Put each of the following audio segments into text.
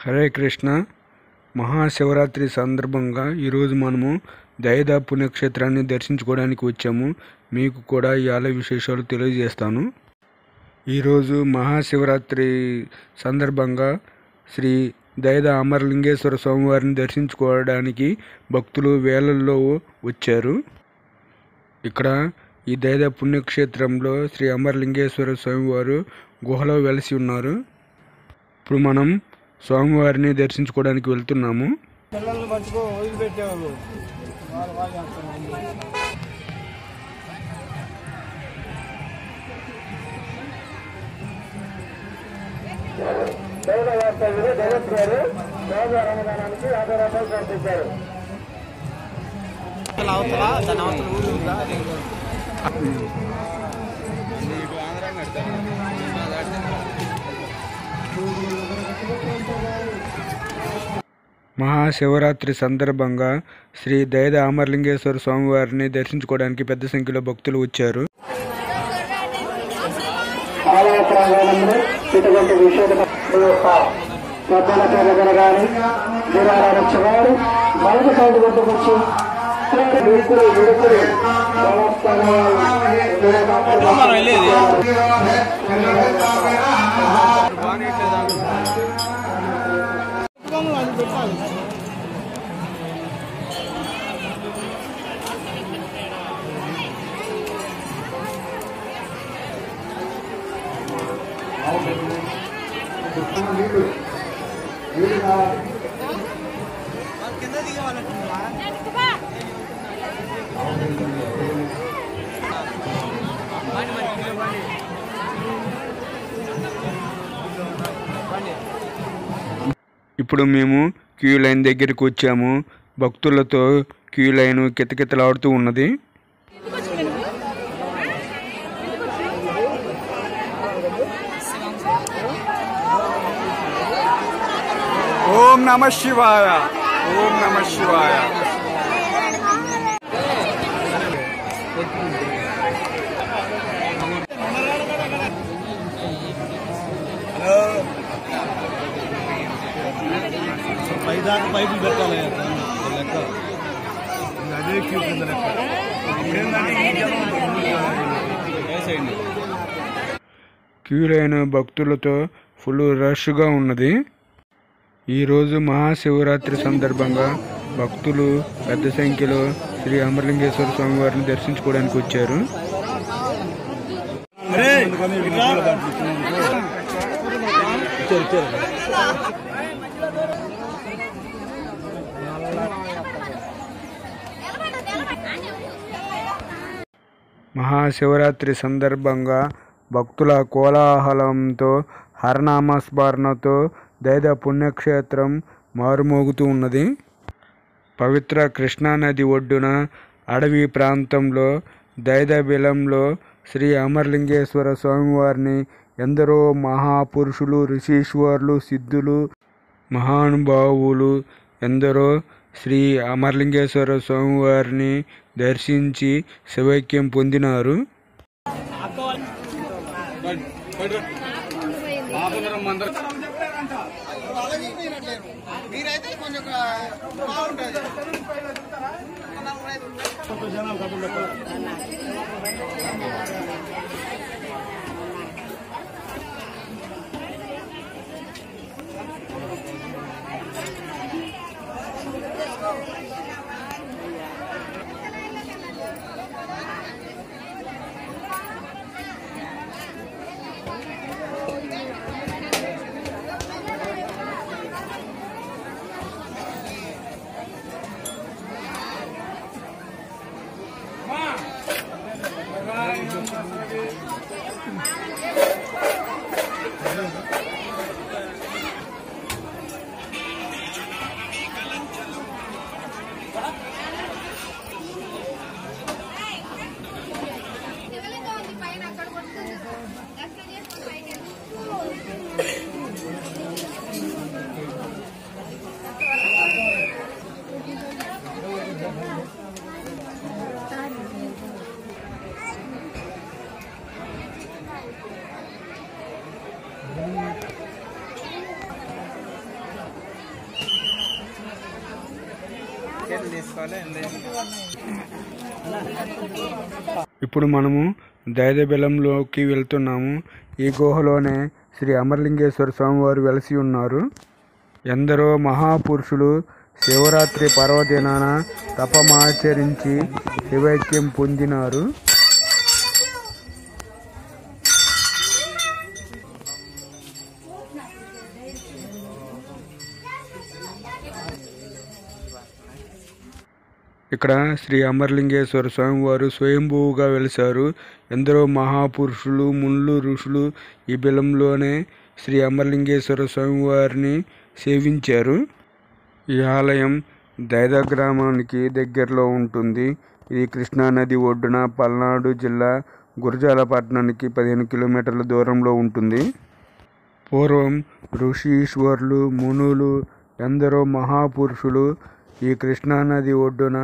హరే కృష్ణ. మహాశివరాత్రి సందర్భంగా ఈరోజు మనము దైదా పుణ్యక్షేత్రాన్ని దర్శించుకోవడానికి వచ్చాము. మీకు కూడా ఈ ఆలయ విశేషాలు తెలియజేస్తాను. ఈరోజు మహాశివరాత్రి సందర్భంగా శ్రీ దైదా అమరలింగేశ్వర స్వామివారిని దర్శించుకోవడానికి భక్తులు వేలల్లో వచ్చారు. ఇక్కడ ఈ దైదా పుణ్యక్షేత్రంలో శ్రీ అమరలింగేశ్వర స్వామివారు గుహలో వెలిసి ఉన్నారు. ఇప్పుడు మనం స్వామివారిని దర్శించుకోవడానికి వెళ్తున్నాము. మహాశివరాత్రి సందర్భంగా శ్రీ దైదా అమరలింగేశ్వర స్వామివారిని దర్శించుకోవడానికి పెద్ద సంఖ్యలో భక్తులు వచ్చారు. ఇప్పుడు మేము క్యూ లైన్ దగ్గరికి వచ్చాము. భక్తులతో క్యూ లైన్ కితకితలాడుతూ ఉన్నది. ఓం నమః శివాయ, ఓం నమః శివాయ. పైపులు పెట్టాలి లెక్క, అదే క్యూ కింద లెక్క. క్యూ లైన్ భక్తులతో ఫుల్ రష్గా ఉన్నది. ఈరోజు మహాశివరాత్రి సందర్భంగా భక్తులు పెద్ద సంఖ్యలో శ్రీ అమరలింగేశ్వర స్వామి వారిని దర్శించుకోవడానికి వచ్చారు. మహాశివరాత్రి సందర్భంగా భక్తుల కోలాహలంతో హరనామస్మరణతో దైదా పుణ్యక్షేత్రం మారుమోగుతూ ఉన్నది. పవిత్ర కృష్ణానది ఒడ్డున అడవి ప్రాంతంలో దైదా బిలంలో శ్రీ అమరలింగేశ్వర స్వామివారిని ఎందరో మహాపురుషులు, ఋషీశ్వరులు, సిద్ధులు, మహానుభావులు ఎందరో శ్రీ అమరలింగేశ్వర స్వామివారిని దర్శించి శివైక్యం పొందినారు. ఇప్పుడు మనము దైదబెలంలోకి వెళ్తున్నాము. ఈ గుహలోనే శ్రీ అమరలింగేశ్వర స్వామివారు వెలసి ఉన్నారు. ఎందరో మహాపురుషులు శివరాత్రి పర్వదినాన తపమాచరించి శివైక్యం పొందినారు. ఇక్కడ శ్రీ అమరలింగేశ్వర స్వామివారు స్వయంభూగా వెలిశారు. ఎందరో మహాపురుషులు మునులు ఋషులు ఈ బిలంలోనే శ్రీ అమరలింగేశ్వర స్వామివారిని సేవించారు. ఈ ఆలయం దైద గ్రామానికి దగ్గరలో ఉంటుంది. ఇది కృష్ణానది ఒడ్డున పల్నాడు జిల్లా గురజాల పట్టణానికి 15 కిలోమీటర్ల దూరంలో ఉంటుంది. పూర్వం ఋషీశ్వరులు మునులు ఎందరో మహాపురుషులు ఈ కృష్ణానది ఒడ్డున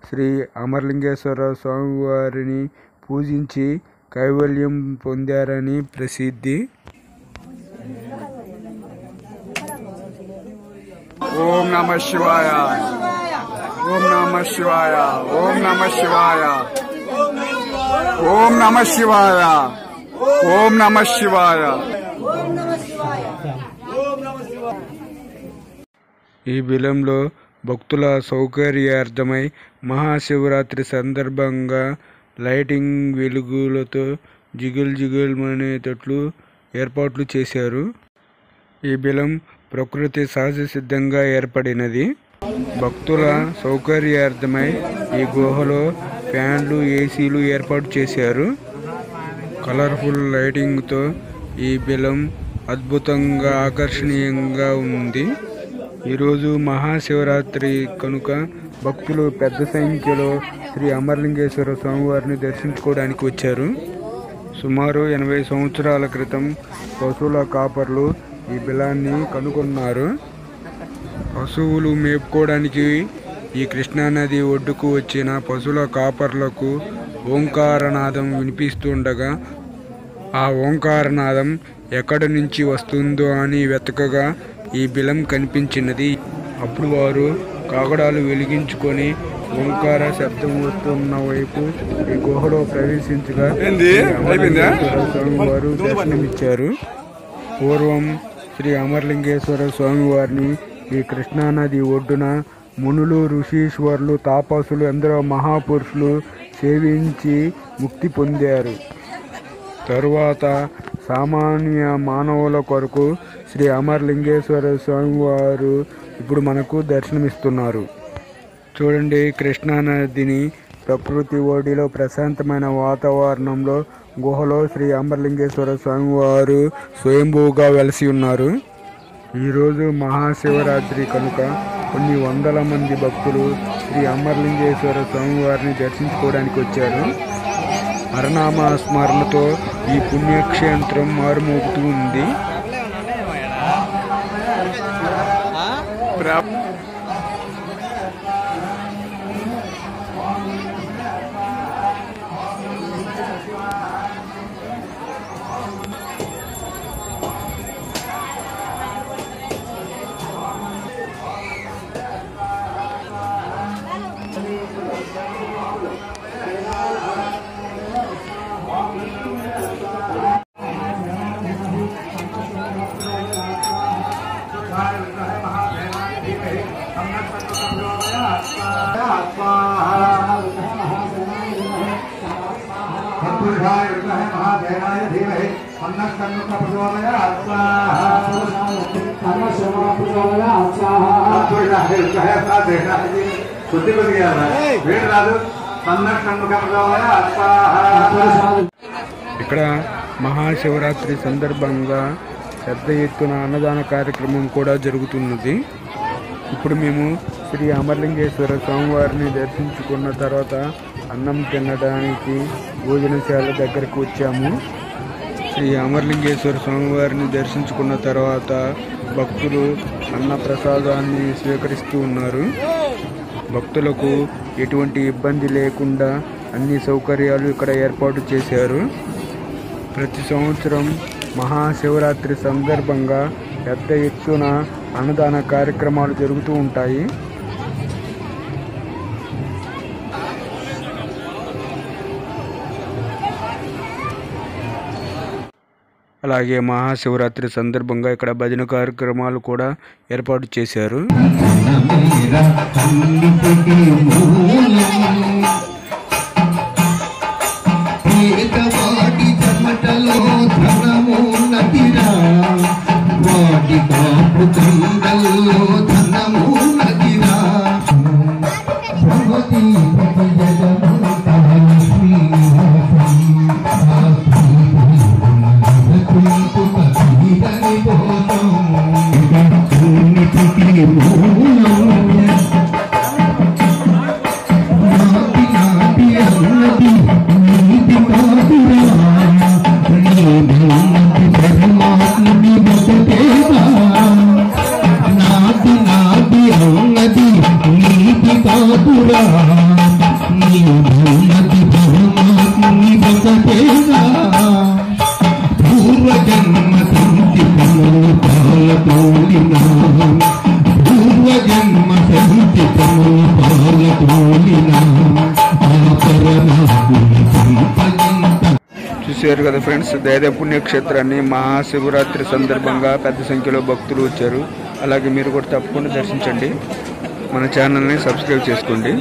శ్రీ అమరలింగేశ్వర స్వామివారిని పూజించి కైవల్యం పొందారని ప్రసిద్ధి. ఓం నమ శివాయ, ఓం నమ శివాయ, ఓం నమ శివాయ, ఓం నమ శివాయ, ఓం నమ శివాయ. ఈ బిలంలో భక్తుల సౌకర్యార్థమై మహాశివరాత్రి సందర్భంగా లైటింగ్ వెలుగులతో జిగుల్మనేటట్లు ఏర్పాట్లు చేశారు. ఈ బిలం ప్రకృతి సహజ సిద్ధంగా ఏర్పడినది. భక్తుల సౌకర్యార్థమై ఈ గుహలో ఫ్యాన్లు ఏసీలు ఏర్పాటు చేశారు. కలర్ఫుల్ లైటింగ్తో ఈ బిలం అద్భుతంగా ఆకర్షణీయంగా ఉంది. ఈరోజు మహాశివరాత్రి కనుక భక్తులు పెద్ద సంఖ్యలో శ్రీ అమరలింగేశ్వర స్వామివారిని దర్శించుకోవడానికి వచ్చారు. సుమారు 80 సంవత్సరాల క్రితం పశువుల కాపర్లు ఈ బిలాన్ని కనుగొన్నారు. పశువులు మేపుకోవడానికి ఈ కృష్ణానది ఒడ్డుకు వచ్చిన పశువుల కాపర్లకు ఓంకారనాదం వినిపిస్తుండగా ఆ ఓంకారనాదం ఎక్కడి నుంచి వస్తుందో అని వెతకగా ఈ బిలం కనిపించినది. అప్పుడు వారు కాగడాలు వెలిగించుకొని ఓంకార శబ్దం వస్తున్న వైపు ఈ గుహలో ప్రవేశించగా స్వామివారు దర్శనమిచ్చారు. పూర్వం శ్రీ అమరలింగేశ్వర స్వామివారిని ఈ కృష్ణానది ఒడ్డున మునులు ఋషీశ్వరులు తాపసులు ఎందరో మహాపురుషులు సేవించి ముక్తి పొందారు. తరువాత సామాన్య మానవుల కొరకు శ్రీ అమరలింగేశ్వర స్వామివారు ఇప్పుడు మనకు దర్శనమిస్తున్నారు. చూడండి, కృష్ణానదిని ప్రకృతి ఒడిలో ప్రశాంతమైన వాతావరణంలో గుహలో శ్రీ అమరలింగేశ్వర స్వామివారు స్వయంభూగా వెలసి ఉన్నారు. ఈరోజు మహాశివరాత్రి కనుక కొన్ని వందల మంది భక్తులు శ్రీ అమరలింగేశ్వర స్వామివారిని దర్శించుకోవడానికి వచ్చారు. హరనామ స్మరణతో ఈ పుణ్యక్షేత్రం మారుమోగుతూ ఉంది. ఇక్కడ మహాశివరాత్రి సందర్భంగా పెద్ద ఎత్తున అన్నదాన కార్యక్రమం కూడా జరుగుతున్నది. ఇప్పుడు మేము శ్రీ అమరలింగేశ్వర స్వామివారిని దర్శించుకున్న తర్వాత అన్నం తినడానికి భోజనశాల దగ్గరకు వచ్చాము. శ్రీ అమరలింగేశ్వర స్వామివారిని దర్శించుకున్న తర్వాత భక్తులు అన్న ప్రసాదాన్ని స్వీకరిస్తూ ఉన్నారు. భక్తులకు ఎటువంటి ఇబ్బంది లేకుండా అన్ని సౌకర్యాలు ఇక్కడ ఏర్పాటు చేశారు. ప్రతి సంవత్సరం మహాశివరాత్రి సందర్భంగా పెద్ద ఎత్తున అన్నదాన కార్యక్రమాలు జరుగుతూ ఉంటాయి. అలాగే మహాశివరాత్రి సందర్భంగా ఇక్కడ భజన కార్యక్రమాలు కూడా ఏర్పాటు చేశారు. చూశారు కదా ఫ్రెండ్స్, దైద పుణ్యక్షేత్రాన్ని మహాశివరాత్రి సందర్భంగా పెద్ద సంఖ్యలో భక్తులు వచ్చారు. అలాగే మీరు కూడా తప్పకుండా దర్శించండి. మన ఛానల్ని సబ్స్క్రైబ్ చేసుకోండి.